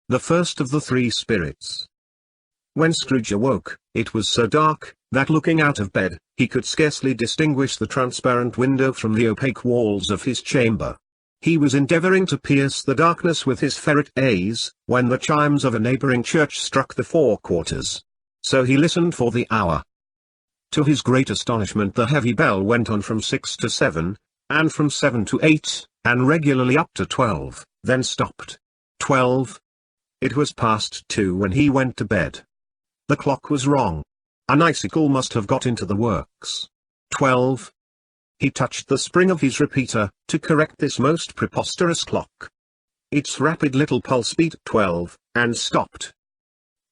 the first of the three spirits. When Scrooge awoke, it was so dark, that looking out of bed, he could scarcely distinguish the transparent window from the opaque walls of his chamber. He was endeavouring to pierce the darkness with his ferret gaze, when the chimes of a neighbouring church struck the 4 quarters. So he listened for the hour. To his great astonishment, the heavy bell went on from 6 to 7, and from 7 to 8, and regularly up to 12, then stopped. 12. It was past 2 when he went to bed. The clock was wrong. An icicle must have got into the works. 12. He touched the spring of his repeater, to correct this most preposterous clock. Its rapid little pulse beat 12, and stopped.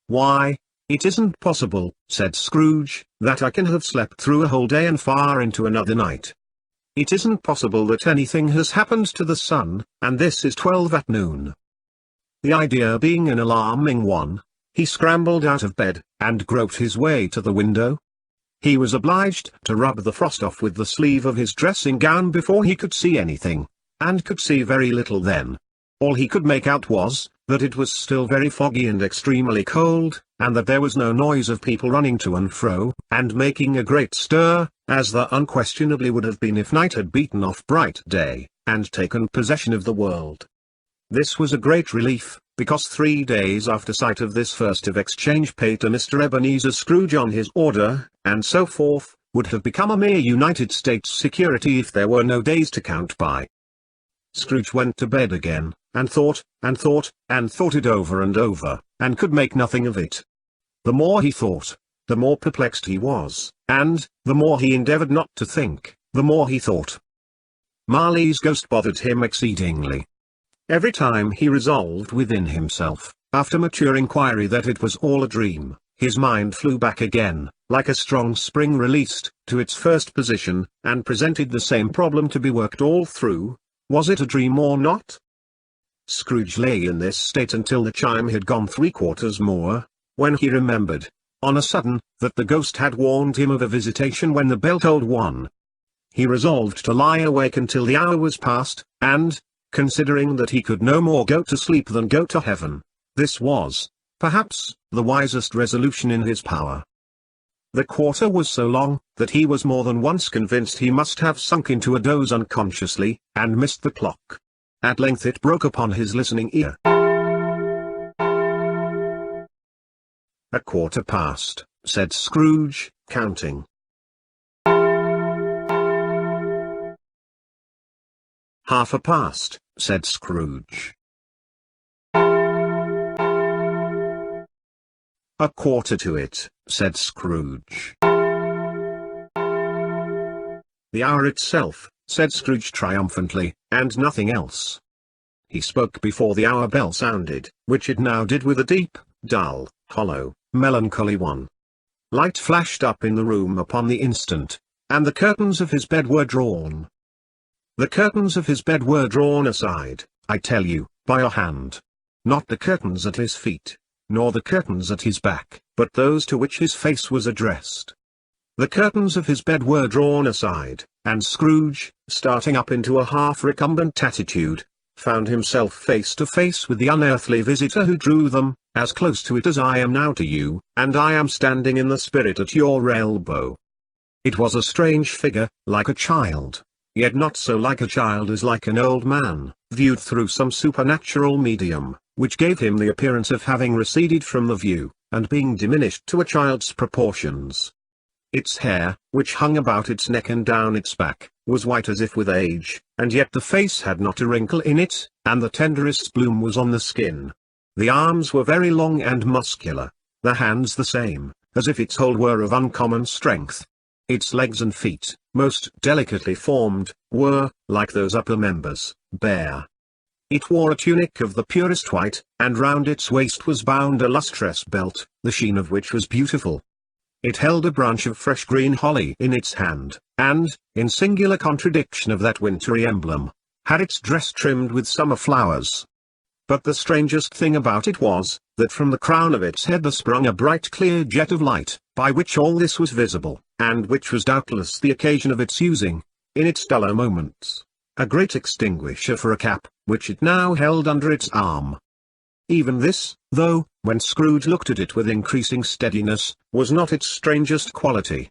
"Why, it isn't possible," said Scrooge, "that I can have slept through a whole day and far into another night. It isn't possible that anything has happened to the sun, and this is 12 at noon." The idea being an alarming one, he scrambled out of bed, and groped his way to the window. He was obliged to rub the frost off with the sleeve of his dressing gown before he could see anything, and could see very little then. All he could make out was, that it was still very foggy and extremely cold, and that there was no noise of people running to and fro, and making a great stir, as there unquestionably would have been if night had beaten off bright day, and taken possession of the world. This was a great relief, because 3 days after sight of this first of exchange paid to Mr. Ebenezer Scrooge on his order, and so forth, would have become a mere United States security if there were no days to count by. Scrooge went to bed again, and thought, and thought, and thought it over and over, and could make nothing of it. The more he thought, the more perplexed he was, and, the more he endeavoured not to think, the more he thought. Marley's ghost bothered him exceedingly. Every time he resolved within himself, after mature inquiry, that it was all a dream, his mind flew back again, like a strong spring released, to its first position, and presented the same problem to be worked all through: was it a dream or not? Scrooge lay in this state until the chime had gone 3/4 more, when he remembered, on a sudden, that the ghost had warned him of a visitation when the bell tolled 1. He resolved to lie awake until the hour was past, and, considering that he could no more go to sleep than go to heaven, this was, perhaps, the wisest resolution in his power. The quarter was so long, that he was more than once convinced he must have sunk into a doze unconsciously, and missed the clock. At length it broke upon his listening ear. 1/4 past, said Scrooge, counting. 1/2 past, said Scrooge. 1/4 to it, said Scrooge. The hour itself, said Scrooge triumphantly, and nothing else. He spoke before the hour bell sounded, which it now did with a deep, dull, hollow, melancholy one. Light flashed up in the room upon the instant, and the curtains of his bed were drawn. The curtains of his bed were drawn aside, I tell you, by a hand. Not the curtains at his feet, nor the curtains at his back, but those to which his face was addressed. The curtains of his bed were drawn aside, and Scrooge, starting up into a half-recumbent attitude, found himself face to face with the unearthly visitor who drew them, as close to it as I am now to you, and I am standing in the spirit at your elbow. It was a strange figure, like a child, yet not so like a child as like an old man, viewed through some supernatural medium, which gave him the appearance of having receded from the view, and being diminished to a child's proportions. Its hair, which hung about its neck and down its back, was white as if with age, and yet the face had not a wrinkle in it, and the tenderest bloom was on the skin. The arms were very long and muscular, the hands the same, as if its whole were of uncommon strength. Its legs and feet, most delicately formed, were, like those upper members, bare. It wore a tunic of the purest white, and round its waist was bound a lustrous belt, the sheen of which was beautiful. It held a branch of fresh green holly in its hand, and, in singular contradiction of that wintry emblem, had its dress trimmed with summer flowers. But the strangest thing about it was, that from the crown of its head there sprung a bright clear jet of light, by which all this was visible, and which was doubtless the occasion of its using, in its duller moments, a great extinguisher for a cap, which it now held under its arm. Even this, though, when Scrooge looked at it with increasing steadiness, was not its strangest quality.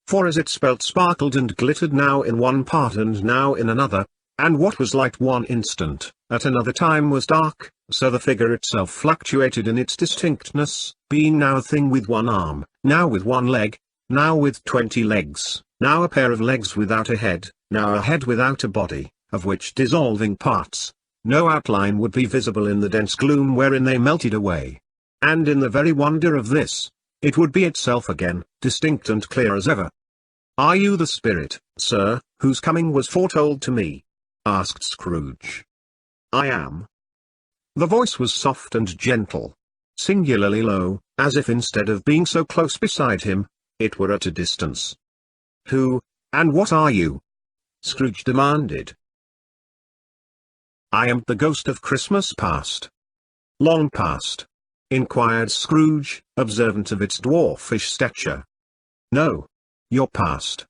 For as its belt sparkled and glittered now in one part and now in another, and what was light one instant, at another time was dark, so the figure itself fluctuated in its distinctness, being now a thing with one arm, now with one leg, now with 20 legs, now a pair of legs without a head, now a head without a body, of which dissolving parts, no outline would be visible in the dense gloom wherein they melted away. And in the very wonder of this, it would be itself again, distinct and clear as ever. "Are you the spirit, sir, whose coming was foretold to me?" asked Scrooge. "I am." The voice was soft and gentle, singularly low, as if instead of being so close beside him, it were at a distance. "Who, and what are you?" Scrooge demanded. "I am the ghost of Christmas past." "Long past?" inquired Scrooge, observant of its dwarfish stature. "No. Your past."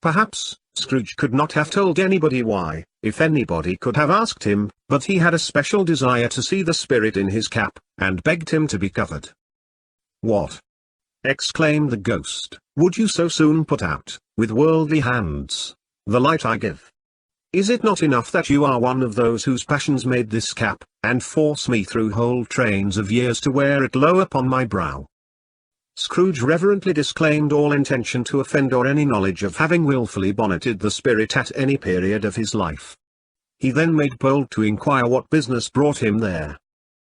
Perhaps, Scrooge could not have told anybody why, if anybody could have asked him, but he had a special desire to see the spirit in his cap, and begged him to be covered. "What!" exclaimed the ghost, "would you so soon put out, with worldly hands, the light I give? Is it not enough that you are one of those whose passions made this cap, and force me through whole trains of years to wear it low upon my brow?" Scrooge reverently disclaimed all intention to offend or any knowledge of having wilfully bonneted the spirit at any period of his life. He then made bold to inquire what business brought him there.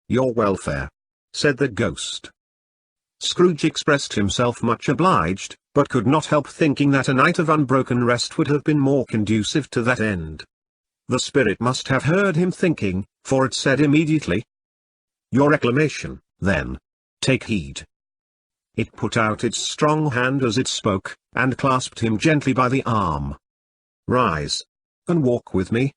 "Your welfare," said the ghost. Scrooge expressed himself much obliged, but could not help thinking that a night of unbroken rest would have been more conducive to that end. The spirit must have heard him thinking, for it said immediately, "Your reclamation, then. Take heed." It put out its strong hand as it spoke, and clasped him gently by the arm. "Rise, and walk with me."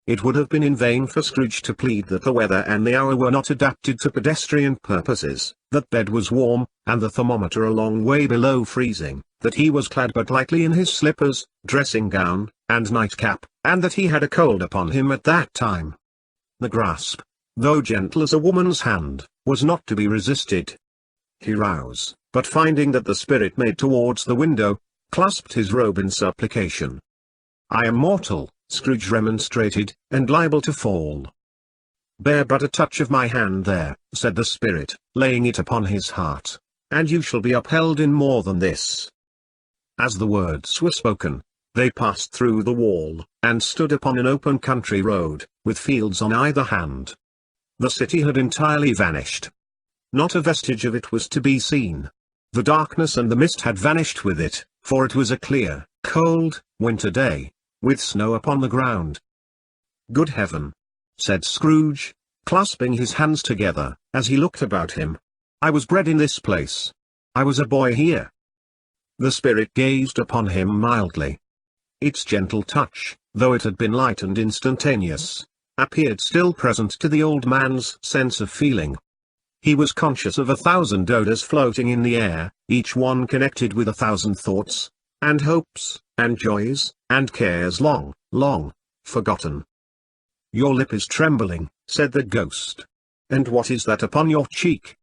It would have been in vain for Scrooge to plead that the weather and the hour were not adapted to pedestrian purposes, that bed was warm, and the thermometer a long way below freezing, that he was clad but lightly in his slippers, dressing gown, and nightcap, and that he had a cold upon him at that time. The grasp, though gentle as a woman's hand, was not to be resisted. He rose, but finding that the spirit made towards the window, clasped his robe in supplication. "I am mortal," Scrooge remonstrated, "and liable to fall." "Bear but a touch of my hand there," said the spirit, laying it upon his heart, "and you shall be upheld in more than this." As the words were spoken, they passed through the wall, and stood upon an open country road, with fields on either hand. The city had entirely vanished. Not a vestige of it was to be seen. The darkness and the mist had vanished with it, for it was a clear, cold, winter day, with snow upon the ground. "Good heaven!" said Scrooge, clasping his hands together, as he looked about him. "I was bred in this place. I was a boy here." The spirit gazed upon him mildly. Its gentle touch, though it had been light and instantaneous, appeared still present to the old man's sense of feeling. He was conscious of 1,000 odours floating in the air, each one connected with 1,000 thoughts, and hopes, and joys, and cares long, long forgotten. "Your lip is trembling," said the ghost. "And what is that upon your cheek?"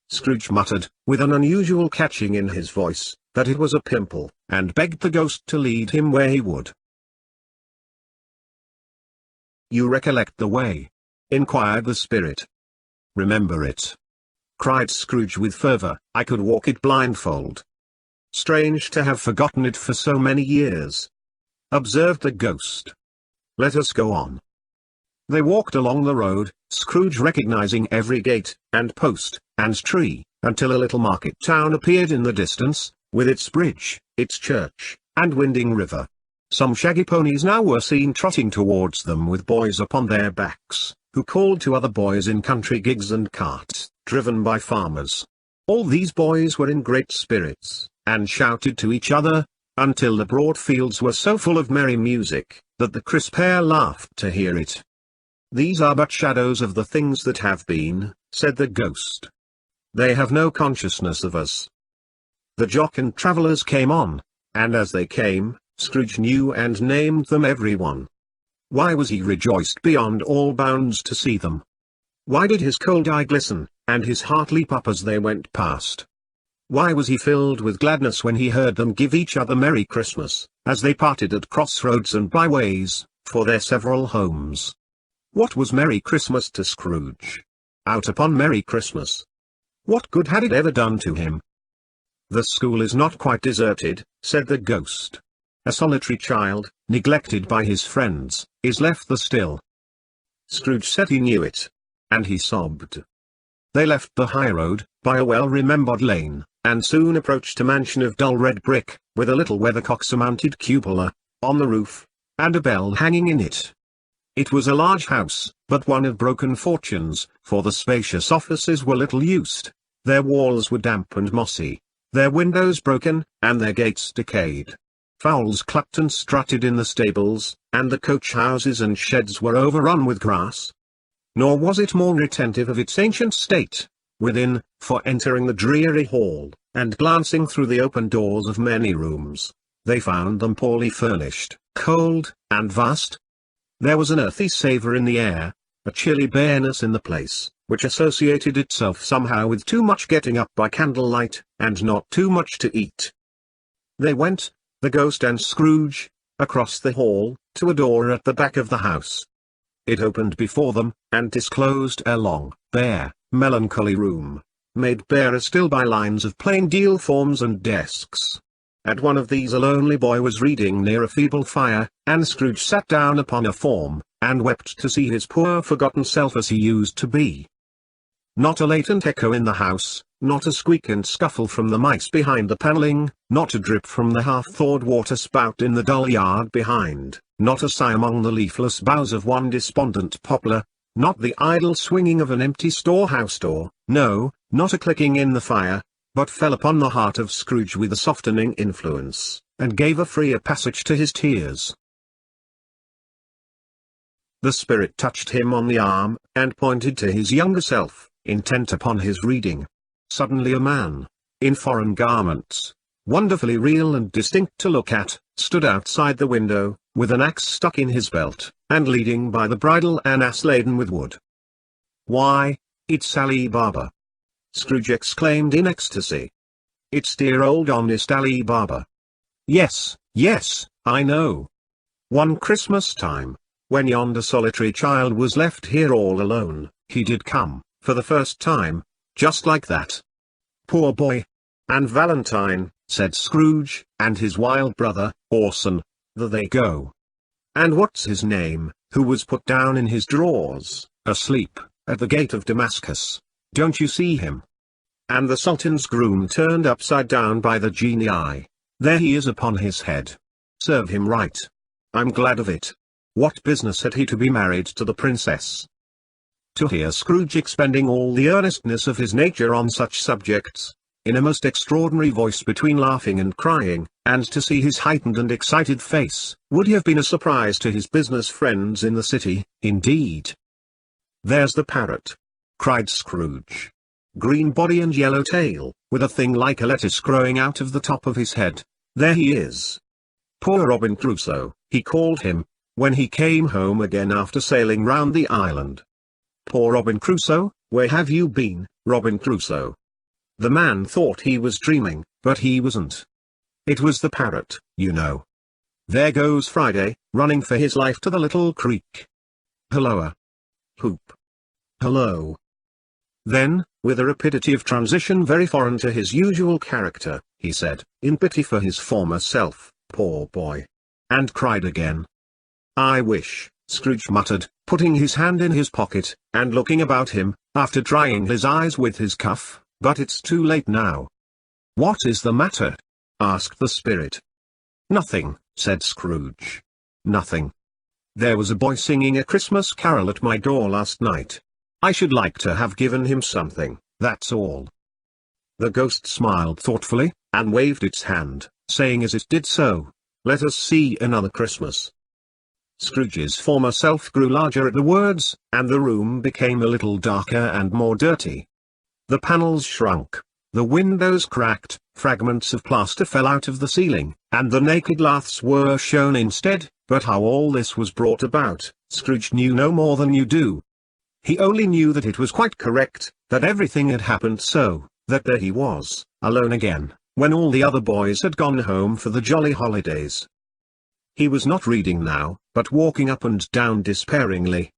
Scrooge muttered, with an unusual catching in his voice, that it was a pimple, and begged the ghost to lead him where he would. "You recollect the way?" inquired the spirit. "Remember it?" cried Scrooge with fervour. "I could walk it blindfold." "Strange to have forgotten it for so many years," observed the ghost. "Let us go on." They walked along the road, Scrooge recognizing every gate, and post, and tree, until a little market town appeared in the distance, with its bridge, its church, and winding river. Some shaggy ponies now were seen trotting towards them with boys upon their backs, who called to other boys in country gigs and carts, driven by farmers. All these boys were in great spirits, and shouted to each other, until the broad fields were so full of merry music, that the crisp air laughed to hear it. "These are but shadows of the things that have been," said the ghost. "They have no consciousness of us." The jocund travellers came on, and as they came, Scrooge knew and named them every one. Why was he rejoiced beyond all bounds to see them? Why did his cold eye glisten, and his heart leap up as they went past? Why was he filled with gladness when he heard them give each other Merry Christmas, as they parted at crossroads and byways, for their several homes? What was Merry Christmas to Scrooge? Out upon Merry Christmas. What good had it ever done to him? "The school is not quite deserted," said the ghost. "A solitary child, neglected by his friends, is left there still." Scrooge said he knew it. And he sobbed. They left the highroad, by a well-remembered lane, and soon approached a mansion of dull red brick, with a little weathercock-surmounted cupola on the roof, and a bell hanging in it. It was a large house, but one of broken fortunes, for the spacious offices were little used. Their walls were damp and mossy, their windows broken, and their gates decayed. Fowls clucked and strutted in the stables, and the coach-houses and sheds were overrun with grass. Nor was it more retentive of its ancient state, within, for entering the dreary hall, and glancing through the open doors of many rooms, they found them poorly furnished, cold, and vast. There was an earthy savour in the air, a chilly bareness in the place, which associated itself somehow with too much getting up by candlelight, and not too much to eat. They went, the ghost and Scrooge, across the hall, to a door at the back of the house. It opened before them, and disclosed a long, bare, melancholy room, made barer still by lines of plain deal forms and desks. At one of these a lonely boy was reading near a feeble fire, and Scrooge sat down upon a form, and wept to see his poor forgotten self as he used to be. Not a latent echo in the house, not a squeak and scuffle from the mice behind the panelling, not a drip from the half-thawed water spout in the dull yard behind, not a sigh among the leafless boughs of one despondent poplar, not the idle swinging of an empty storehouse door, no, not a clicking in the fire, but fell upon the heart of Scrooge with a softening influence, and gave a freer passage to his tears. The spirit touched him on the arm, and pointed to his younger self, intent upon his reading. Suddenly a man, in foreign garments, wonderfully real and distinct to look at, stood outside the window, with an axe stuck in his belt, and leading by the bridle an ass laden with wood. "Why, it's Ali Baba!" Scrooge exclaimed in ecstasy. "It's dear old honest Ali Baba. Yes, yes, I know. One Christmas time, when yonder solitary child was left here all alone, he did come, for the first time, just like that. Poor boy! And Valentine," said Scrooge, "and his wild brother, Orson, there they go. And what's his name, who was put down in his drawers, asleep, at the gate of Damascus, don't you see him? And the Sultan's groom turned upside down by the genii, there he is upon his head. Serve him right. I'm glad of it. What business had he to be married to the princess?" To hear Scrooge expending all the earnestness of his nature on such subjects, in a most extraordinary voice between laughing and crying, and to see his heightened and excited face, would have been a surprise to his business friends in the city, indeed. "There's the parrot!" cried Scrooge. "Green body and yellow tail, with a thing like a lettuce growing out of the top of his head. There he is. Poor Robin Crusoe, he called him, when he came home again after sailing round the island. Poor Robin Crusoe, where have you been, Robin Crusoe?" The man thought he was dreaming, but he wasn't. It was the parrot, you know. There goes Friday, running for his life to the little creek. Hulloa! Hoop! Hullo! Then, with a rapidity of transition very foreign to his usual character, he said, in pity for his former self, "Poor boy!" and cried again. "I wish," Scrooge muttered, putting his hand in his pocket, and looking about him, after drying his eyes with his cuff, "but it's too late now." "What is the matter?" asked the spirit. "Nothing," said Scrooge. "Nothing. There was a boy singing a Christmas carol at my door last night. I should like to have given him something, that's all." The ghost smiled thoughtfully, and waved its hand, saying as it did so, "Let us see another Christmas." Scrooge's former self grew larger at the words, and the room became a little darker and more dirty. The panels shrunk, the windows cracked, fragments of plaster fell out of the ceiling, and the naked laths were shown instead, but how all this was brought about, Scrooge knew no more than you do. He only knew that it was quite correct, that everything had happened so, that there he was, alone again, when all the other boys had gone home for the jolly holidays. He was not reading now, but walking up and down despairingly.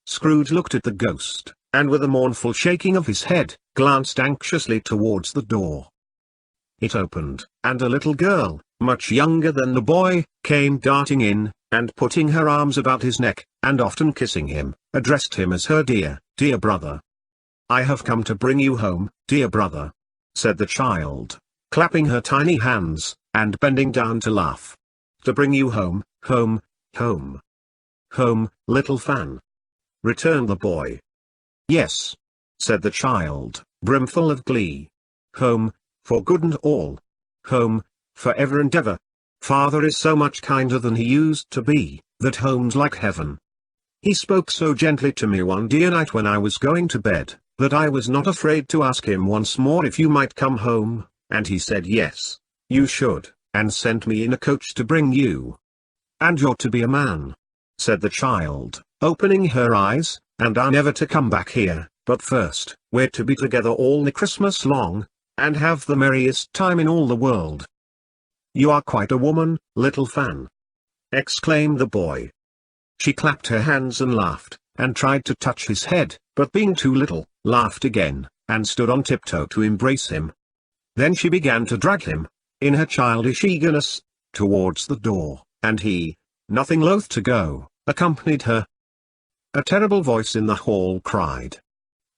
Scrooge looked at the ghost, and with a mournful shaking of his head, glanced anxiously towards the door. It opened, and a little girl, much younger than the boy, came darting in, and putting her arms about his neck, and often kissing him, addressed him as her dear, dear brother. "I have come to bring you home, dear brother," said the child, clapping her tiny hands, and bending down to laugh. "To bring you home, home, home." "Home, little Fan," returned the boy. "Yes," said the child, brimful of glee. "Home, for good and all. Home, for ever and ever. Father is so much kinder than he used to be, that home's like heaven. He spoke so gently to me one dear night when I was going to bed, that I was not afraid to ask him once more if you might come home, and he said yes, you should, and sent me in a coach to bring you. And you're to be a man," said the child, opening her eyes, "and are never to come back here, but first, we're to be together all the Christmas long, and have the merriest time in all the world." "You are quite a woman, little Fan," exclaimed the boy. She clapped her hands and laughed, and tried to touch his head, but being too little, laughed again, and stood on tiptoe to embrace him. Then she began to drag him, in her childish eagerness, towards the door, and he, nothing loath to go, accompanied her. A terrible voice in the hall cried,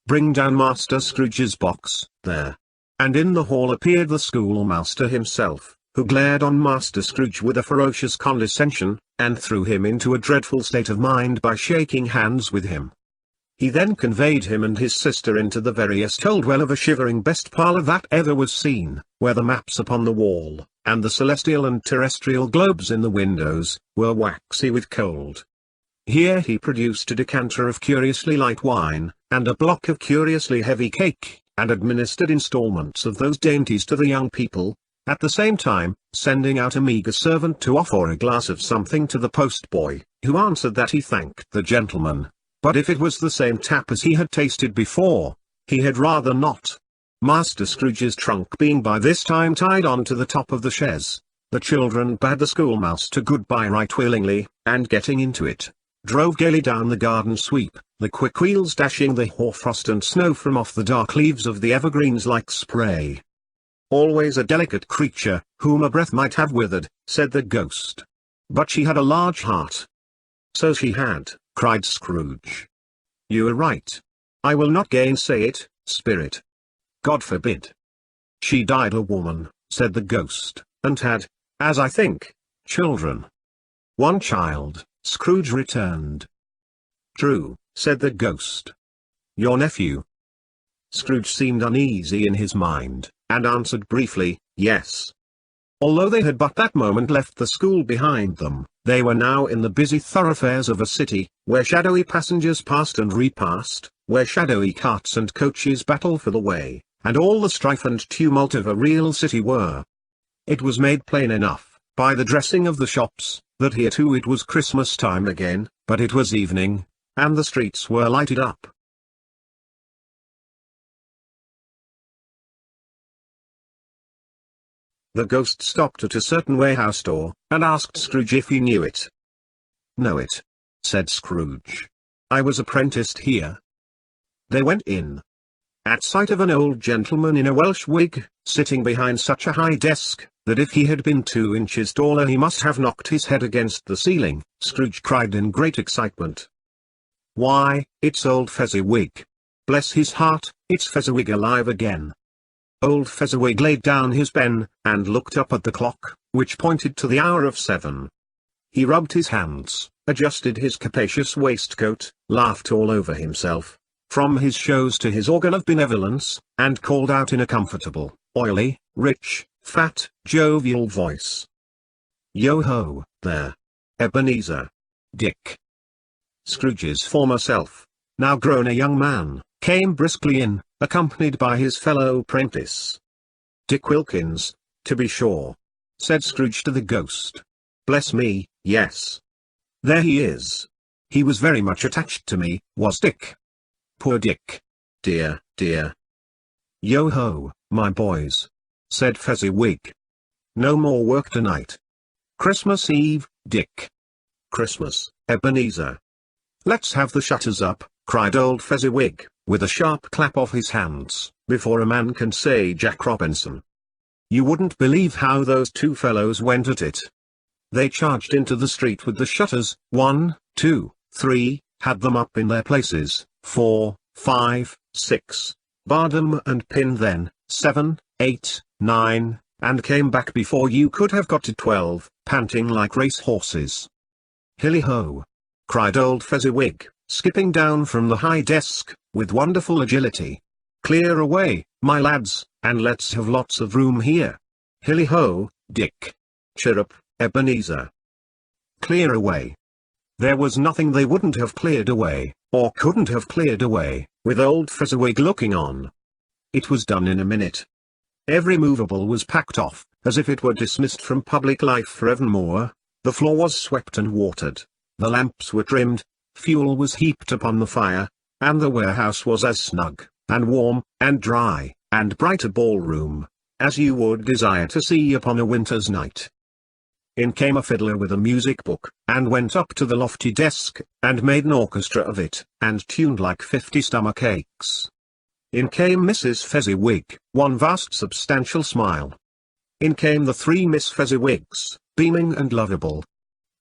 "Bring down Master Scrooge's box, there." And in the hall appeared the schoolmaster himself, who glared on Master Scrooge with a ferocious condescension, and threw him into a dreadful state of mind by shaking hands with him. He then conveyed him and his sister into the veriest old well of a shivering best parlour that ever was seen, where the maps upon the wall, and the celestial and terrestrial globes in the windows, were waxy with cold. Here he produced a decanter of curiously light wine, and a block of curiously heavy cake, and administered instalments of those dainties to the young people, at the same time, sending out a meagre servant to offer a glass of something to the post-boy, who answered that he thanked the gentleman, but if it was the same tap as he had tasted before, he had rather not. Master Scrooge's trunk being by this time tied on to the top of the chaise, the children bade the schoolmaster good-bye right willingly, and getting into it, drove gaily down the garden sweep, the quick wheels dashing the hoarfrost and snow from off the dark leaves of the evergreens like spray. "Always a delicate creature, whom a breath might have withered," said the ghost. "But she had a large heart." "So she had," cried Scrooge. "You are right. I will not gainsay it, spirit. God forbid." "She died a woman," said the ghost, "and had, as I think, children." "One child," Scrooge returned. "True," said the ghost. "Your nephew?" Scrooge seemed uneasy in his mind, and answered briefly, "Yes." Although they had but that moment left the school behind them, they were now in the busy thoroughfares of a city, where shadowy passengers passed and repassed, where shadowy carts and coaches battled for the way, and all the strife and tumult of a real city were. It was made plain enough, by the dressing of the shops, that here too it was Christmas time again, but it was evening, and the streets were lighted up. The ghost stopped at a certain warehouse door, and asked Scrooge if he knew it. "Know it?" said Scrooge. "I was apprenticed here." They went in. At sight of an old gentleman in a Welsh wig, sitting behind such a high desk, that if he had been 2 inches taller he must have knocked his head against the ceiling, Scrooge cried in great excitement, "Why, it's old Fezziwig! Bless his heart, it's Fezziwig alive again!" Old Fezziwig laid down his pen, and looked up at the clock, which pointed to the hour of 7. He rubbed his hands, adjusted his capacious waistcoat, laughed all over himself, from his shows to his organ of benevolence, and called out in a comfortable, oily, rich, fat, jovial voice, "Yo-ho, there! Ebenezer! Dick!" Scrooge's former self, now grown a young man, came briskly in, accompanied by his fellow prentice. "Dick Wilkins, to be sure," said Scrooge to the ghost. "Bless me, yes. There he is. He was very much attached to me, was Dick. Poor Dick. Dear, dear. Yo-ho, my boys, said Fezziwig. No more work tonight. Christmas Eve, Dick. Christmas, Ebenezer. Let's have the shutters up, cried old Fezziwig, with a sharp clap of his hands, before a man can say Jack Robinson. You wouldn't believe how those two fellows went at it. They charged into the street with the shutters, 1, 2, 3, had them up in their places, 4, 5, 6, barred them and pinned then, 7, 8, 9, and came back before you could have got to 12, panting like race horses. Hilly-ho! Cried old Fezziwig, skipping down from the high desk, with wonderful agility. Clear away, my lads, and let's have lots of room here. Hilly-ho, Dick. Chirrup, Ebenezer. Clear away. There was nothing they wouldn't have cleared away, or couldn't have cleared away, with old Fezziwig looking on. It was done in a minute. Every movable was packed off, as if it were dismissed from public life forevermore. The floor was swept and watered, the lamps were trimmed, fuel was heaped upon the fire, and the warehouse was as snug, and warm, and dry, and bright a ballroom, as you would desire to see upon a winter's night. In came a fiddler with a music book, and went up to the lofty desk, and made an orchestra of it, and tuned like 50 stomach aches. In came Mrs. Fezziwig, one vast substantial smile. In came the 3 Miss Fezziwigs, beaming and lovable.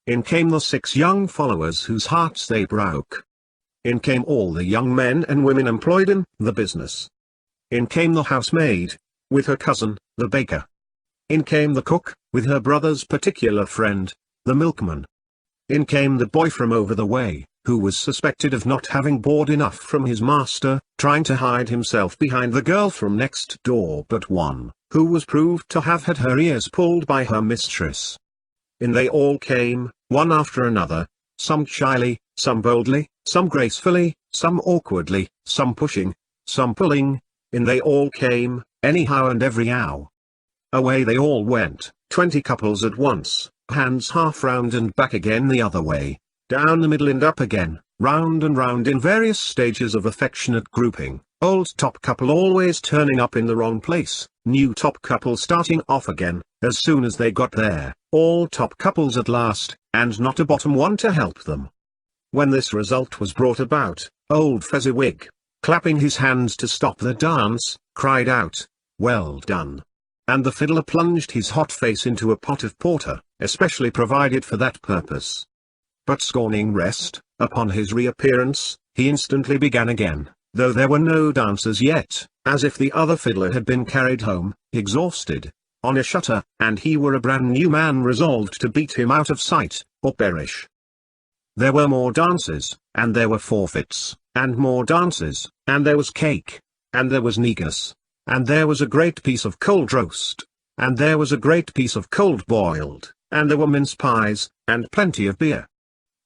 In came the 6 young followers whose hearts they broke. In came all the young men and women employed in the business. In came the housemaid, with her cousin, the baker. In came the cook, with her brother's particular friend, the milkman. In came the boy from over the way, who was suspected of not having board enough from his master, trying to hide himself behind the girl from next door but one, who was proved to have had her ears pulled by her mistress. In they all came, one after another, some shyly, some boldly, some gracefully, some awkwardly, some pushing, some pulling, in they all came, anyhow and every-how. Away they all went, 20 couples at once, hands half round and back again the other way, down the middle and up again, round and round in various stages of affectionate grouping, old top couple always turning up in the wrong place, new top couple starting off again, as soon as they got there, all top couples at last, and not a bottom one to help them. When this result was brought about, old Fezziwig, clapping his hands to stop the dance, cried out, "Well done!" And the fiddler plunged his hot face into a pot of porter, especially provided for that purpose. But scorning rest, upon his reappearance, he instantly began again, though there were no dancers yet, as if the other fiddler had been carried home, exhausted, on a shutter, and he were a brand new man resolved to beat him out of sight, or perish. There were more dances, and there were forfeits, and more dances, and there was cake, and there was negus, and there was a great piece of cold roast, and there was a great piece of cold boiled, and there were mince pies, and plenty of beer.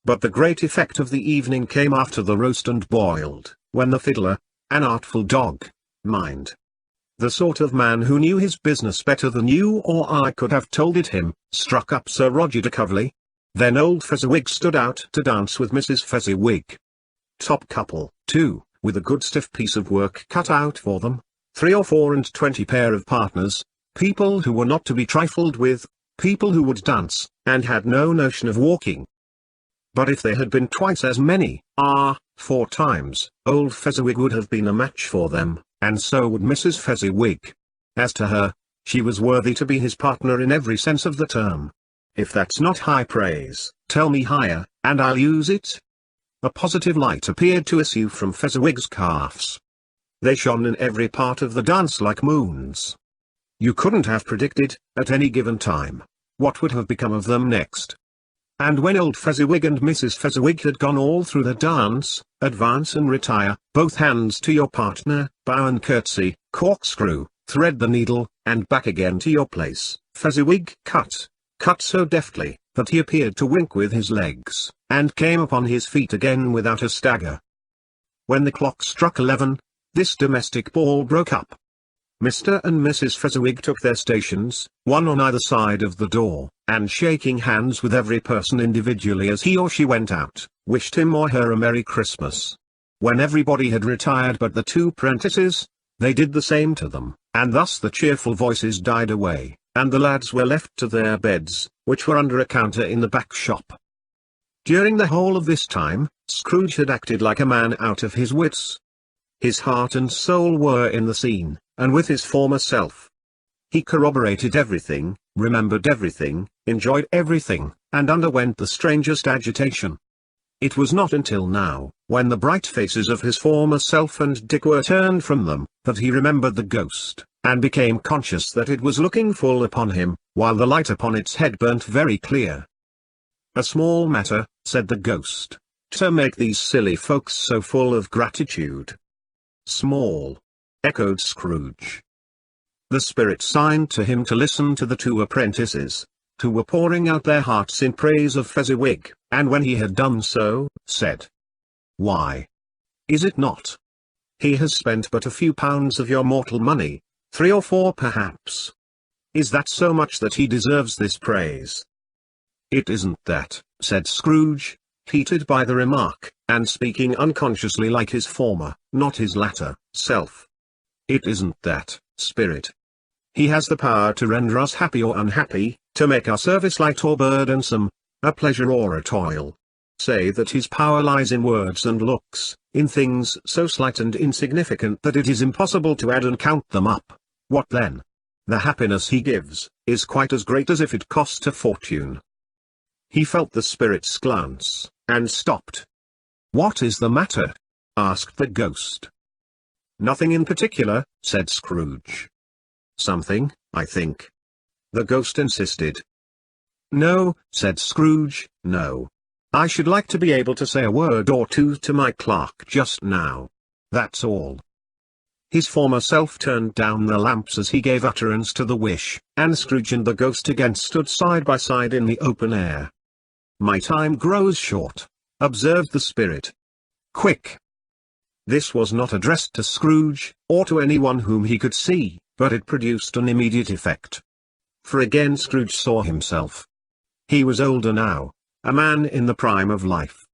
But the great effect of the evening came after the roast and boiled, when the fiddler, an artful dog, mind, the sort of man who knew his business better than you or I could have told it him, struck up Sir Roger de Coverley. Then old Fezziwig stood out to dance with Mrs. Fezziwig. Top couple, too, with a good stiff piece of work cut out for them, 3 or 4 and 20 pair of partners, people who were not to be trifled with, people who would dance, and had no notion of walking. But if there had been twice as many, 4 times, old Fezziwig would have been a match for them, and so would Mrs. Fezziwig. As to her, she was worthy to be his partner in every sense of the term. If that's not high praise, tell me higher, and I'll use it. A positive light appeared to issue from Fezziwig's calves. They shone in every part of the dance like moons. You couldn't have predicted, at any given time, what would have become of them next. And when old Fezziwig and Mrs. Fezziwig had gone all through the dance, advance and retire, both hands to your partner, bow and curtsy, corkscrew, thread the needle, and back again to your place, Fezziwig cut so deftly, that he appeared to wink with his legs, and came upon his feet again without a stagger. When the clock struck 11, this domestic ball broke up. Mr. and Mrs. Fezziwig took their stations, one on either side of the door, and shaking hands with every person individually as he or she went out, wished him or her a Merry Christmas. When everybody had retired but the two prentices, they did the same to them, and thus the cheerful voices died away, and the lads were left to their beds, which were under a counter in the back shop. During the whole of this time, Scrooge had acted like a man out of his wits. His heart and soul were in the scene, and with his former self. He corroborated everything, remembered everything, enjoyed everything, and underwent the strangest agitation. It was not until now, when the bright faces of his former self and Dick were turned from them, that he remembered the ghost, and became conscious that it was looking full upon him, while the light upon its head burnt very clear. "A small matter," said the ghost, "to make these silly folks so full of gratitude." "Small," echoed Scrooge. The spirit signed to him to listen to the two apprentices, who were pouring out their hearts in praise of Fezziwig, and when he had done so, said, "Why? Is it not? He has spent but a few pounds of your mortal money, 3 or 4 perhaps. Is that so much that he deserves this praise?" "It isn't that," said Scrooge, heated by the remark, and speaking unconsciously like his former, not his latter, self. "It isn't that, spirit. He has the power to render us happy or unhappy, to make our service light or burdensome, a pleasure or a toil. Say that his power lies in words and looks, in things so slight and insignificant that it is impossible to add and count them up. What then? The happiness he gives, is quite as great as if it cost a fortune." He felt the spirit's glance, and stopped. "What is the matter?" asked the ghost. "Nothing in particular," said Scrooge. "Something, I think?" the ghost insisted. "No," said Scrooge, "no. I should like to be able to say a word or two to my clerk just now. That's all." His former self turned down the lamps as he gave utterance to the wish, and Scrooge and the ghost again stood side by side in the open air. "My time grows short," observed the spirit. "Quick!" This was not addressed to Scrooge, or to anyone whom he could see, but it produced an immediate effect. For again Scrooge saw himself. He was older now, a man in the prime of life.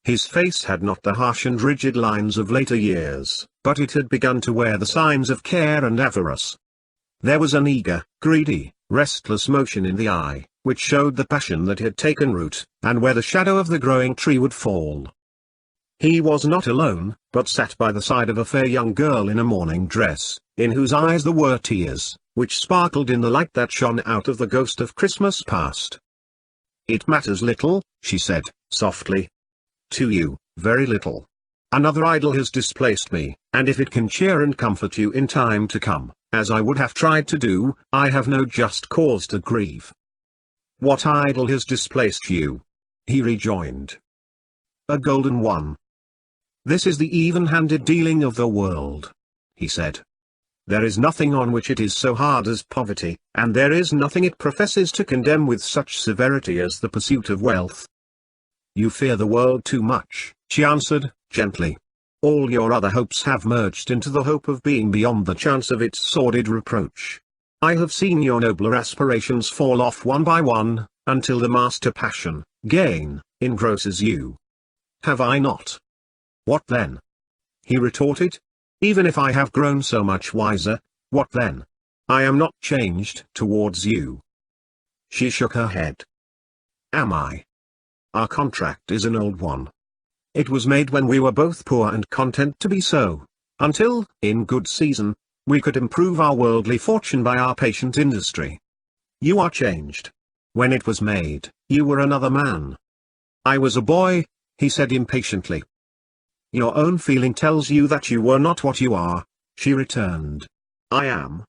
His face had not the harsh and rigid lines of later years, but it had begun to wear the signs of care and avarice. There was an eager, greedy, restless motion in the eye, which showed the passion that had taken root, and where the shadow of the growing tree would fall. He was not alone, but sat by the side of a fair young girl in a mourning dress, in whose eyes there were tears, which sparkled in the light that shone out of the ghost of Christmas past. "It matters little," she said, softly. "To you, very little. Another idol has displaced me, and if it can cheer and comfort you in time to come, as I would have tried to do, I have no just cause to grieve." "What idol has displaced you?" he rejoined. "A golden one." "This is the even-handed dealing of the world," he said. "There is nothing on which it is so hard as poverty, and there is nothing it professes to condemn with such severity as the pursuit of wealth." "You fear the world too much," she answered, gently. "All your other hopes have merged into the hope of being beyond the chance of its sordid reproach. I have seen your nobler aspirations fall off one by one, until the master passion, gain, engrosses you. Have I not?" "What then?" he retorted. "Even if I have grown so much wiser, what then? I am not changed towards you." She shook her head. "Am I? Our contract is an old one. It was made when we were both poor and content to be so, until, in good season, we could improve our worldly fortune by our patient industry. You are changed. When it was made, you were another man." "I was a boy," he said impatiently. "Your own feeling tells you that you were not what you are," she returned. "I am.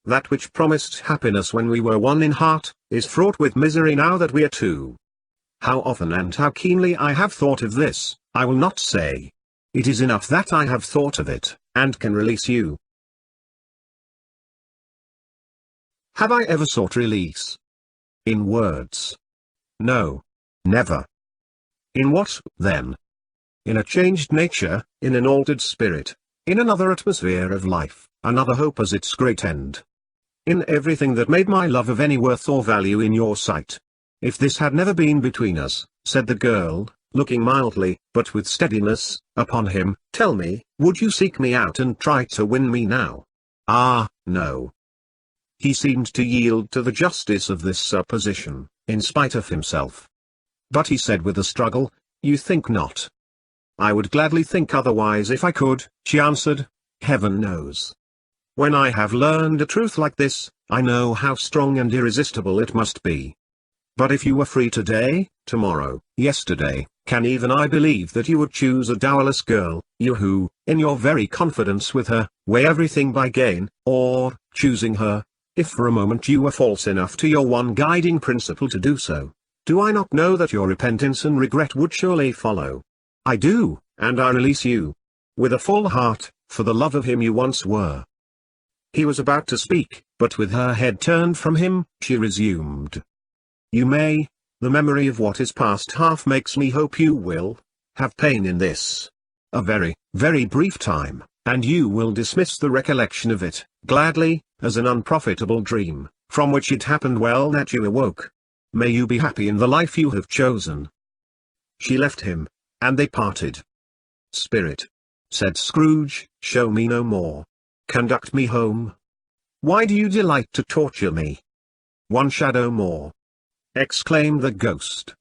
That which promised happiness when we were one in heart, is fraught with misery now that we are two. How often and how keenly I have thought of this, I will not say. It is enough that I have thought of it, and can release you." Have I ever sought release? In words? No. Never. In what, then? In a changed nature, in an altered spirit, in another atmosphere of life, another hope as its great end. In everything that made my love of any worth or value in your sight. "If this had never been between us," said the girl, looking mildly, but with steadiness, upon him. "Tell me, would you seek me out and try to win me now?" "Ah, no." He seemed to yield to the justice of this supposition, in spite of himself. But he said with a struggle, "You think not?" "I would gladly think otherwise if I could," she answered. "Heaven knows. When I have learned a truth like this, I know how strong and irresistible it must be. But if you were free today, tomorrow, yesterday, can even I believe that you would choose a dowerless girl, you who, in your very confidence with her, weigh everything by gain, or, choosing her, if for a moment you were false enough to your one guiding principle to do so, do I not know that your repentance and regret would surely follow? I do, and I release you. With a full heart, for the love of him you once were." He was about to speak, but with her head turned from him, she resumed. "You may, the memory of what is past half makes me hope you will, have pain in this. A very, very brief time, and you will dismiss the recollection of it, gladly, as an unprofitable dream, from which it happened well that you awoke. May you be happy in the life you have chosen." She left him, and they parted. "Spirit," said Scrooge, "show me no more. Conduct me home. Why do you delight to torture me?" "One shadow more," exclaimed the ghost.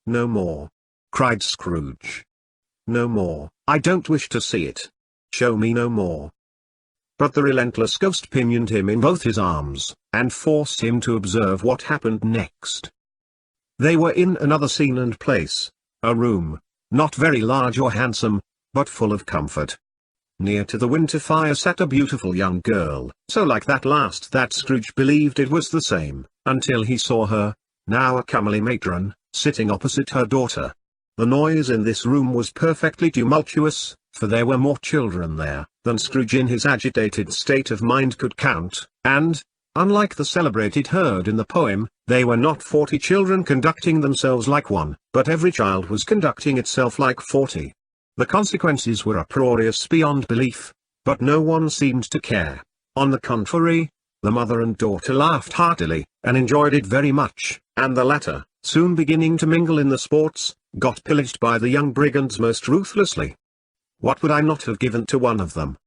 "No more," cried Scrooge. "No more, I don't wish to see it. Show me no more." But the relentless ghost pinioned him in both his arms, and forced him to observe what happened next. They were in another scene and place, a room, not very large or handsome, but full of comfort. Near to the winter fire sat a beautiful young girl, so like that last that Scrooge believed it was the same, until he saw her, now a comely matron, sitting opposite her daughter. The noise in this room was perfectly tumultuous, for there were more children there than Scrooge in his agitated state of mind could count, and, unlike the celebrated herd in the poem, they were not 40 children conducting themselves like one, but every child was conducting itself like 40. The consequences were uproarious beyond belief, but no one seemed to care. On the contrary, the mother and daughter laughed heartily, and enjoyed it very much, and the latter, soon beginning to mingle in the sports, got pillaged by the young brigands most ruthlessly. What would I not have given to one of them?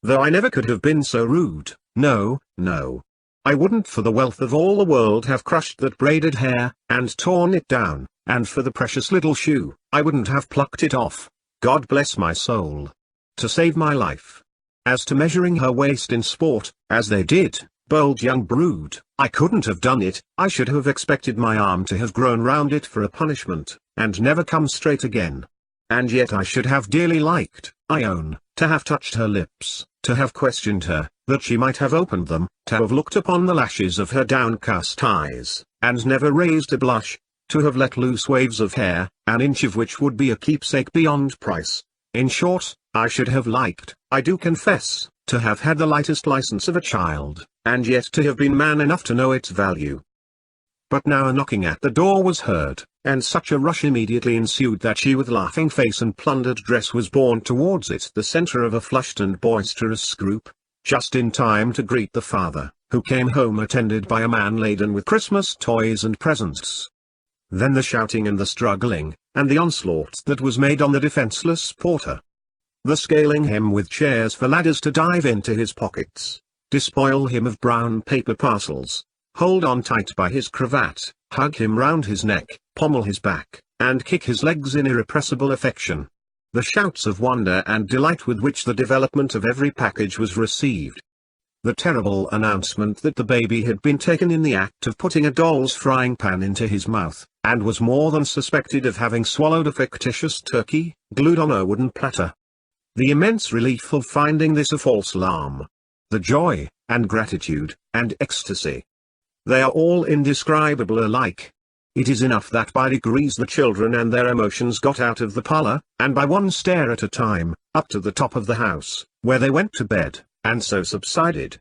Though I never could have been so rude, no, no. I wouldn't for the wealth of all the world have crushed that braided hair, and torn it down, and for the precious little shoe, I wouldn't have plucked it off. God bless my soul. To save my life. As to measuring her waist in sport, as they did, bold young brood, I couldn't have done it. I should have expected my arm to have grown round it for a punishment, and never come straight again. And yet I should have dearly liked, I own, to have touched her lips, to have questioned her, that she might have opened them, to have looked upon the lashes of her downcast eyes, and never raised a blush, to have let loose waves of hair, an inch of which would be a keepsake beyond price. In short, I should have liked, I do confess, to have had the lightest license of a child, and yet to have been man enough to know its value. But now a knocking at the door was heard, and such a rush immediately ensued that she with laughing face and plundered dress was borne towards it, the centre of a flushed and boisterous group, just in time to greet the father, who came home attended by a man laden with Christmas toys and presents. Then the shouting and the struggling, and the onslaught that was made on the defenceless porter. The scaling him with chairs for ladders to dive into his pockets, despoil him of brown paper parcels, hold on tight by his cravat, hug him round his neck, pommel his back, and kick his legs in irrepressible affection. The shouts of wonder and delight with which the development of every package was received. The terrible announcement that the baby had been taken in the act of putting a doll's frying pan into his mouth, and was more than suspected of having swallowed a fictitious turkey, glued on a wooden platter. The immense relief of finding this a false alarm. The joy, and gratitude, and ecstasy. They are all indescribable alike. It is enough that by degrees the children and their emotions got out of the parlour, and by one stair at a time, up to the top of the house, where they went to bed, and so subsided.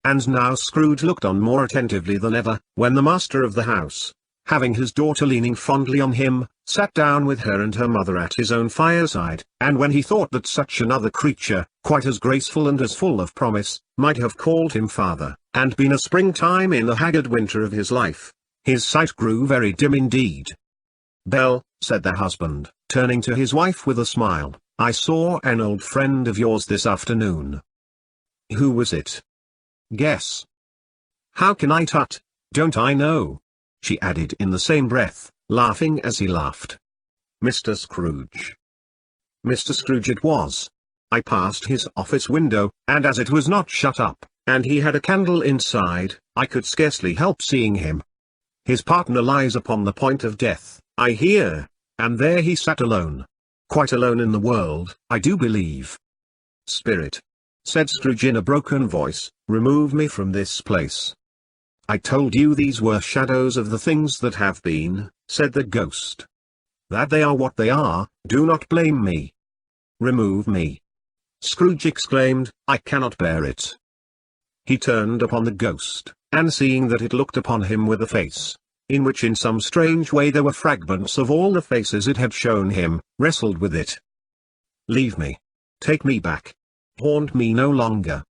And now Scrooge looked on more attentively than ever, when the master of the house, having his daughter leaning fondly on him, sat down with her and her mother at his own fireside, and when he thought that such another creature, quite as graceful and as full of promise, might have called him father, and been a springtime in the haggard winter of his life, his sight grew very dim indeed. "Belle," said the husband, turning to his wife with a smile, "I saw an old friend of yours this afternoon." "Who was it?" "Guess." "How can I tut? Don't I know?" she added in the same breath, laughing as he laughed. "Mr. Scrooge." Mr. Scrooge it was. I passed his office window, and as it was not shut up, and he had a candle inside, I could scarcely help seeing him. His partner lies upon the point of death, I hear, and there he sat alone. Quite alone in the world, I do believe. "Spirit," said Scrooge in a broken voice, "remove me from this place." "I told you these were shadows of the things that have been," said the ghost. "That they are what they are, do not blame me. Remove me." Scrooge exclaimed, "I cannot bear it." He turned upon the ghost, and seeing that it looked upon him with a face, in which in some strange way there were fragments of all the faces it had shown him, wrestled with it. "Leave me. Take me back. Haunt me no longer."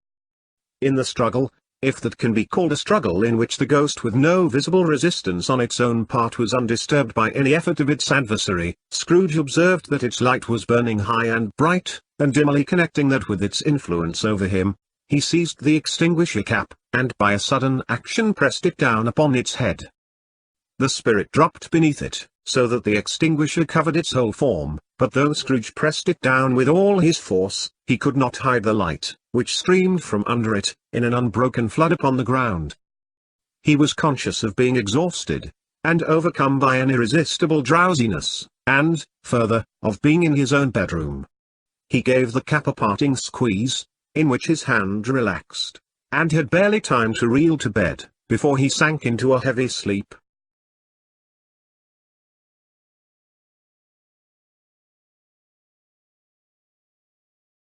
In the struggle, if that can be called a struggle in which the ghost with no visible resistance on its own part was undisturbed by any effort of its adversary, Scrooge observed that its light was burning high and bright, and dimly connecting that with its influence over him, he seized the extinguisher cap, and by a sudden action pressed it down upon its head. The spirit dropped beneath it, so that the extinguisher covered its whole form, but though Scrooge pressed it down with all his force, he could not hide the light, which streamed from under it, in an unbroken flood upon the ground. He was conscious of being exhausted, and overcome by an irresistible drowsiness, and, further, of being in his own bedroom. He gave the cap a parting squeeze, in which his hand relaxed, and had barely time to reel to bed, before he sank into a heavy sleep,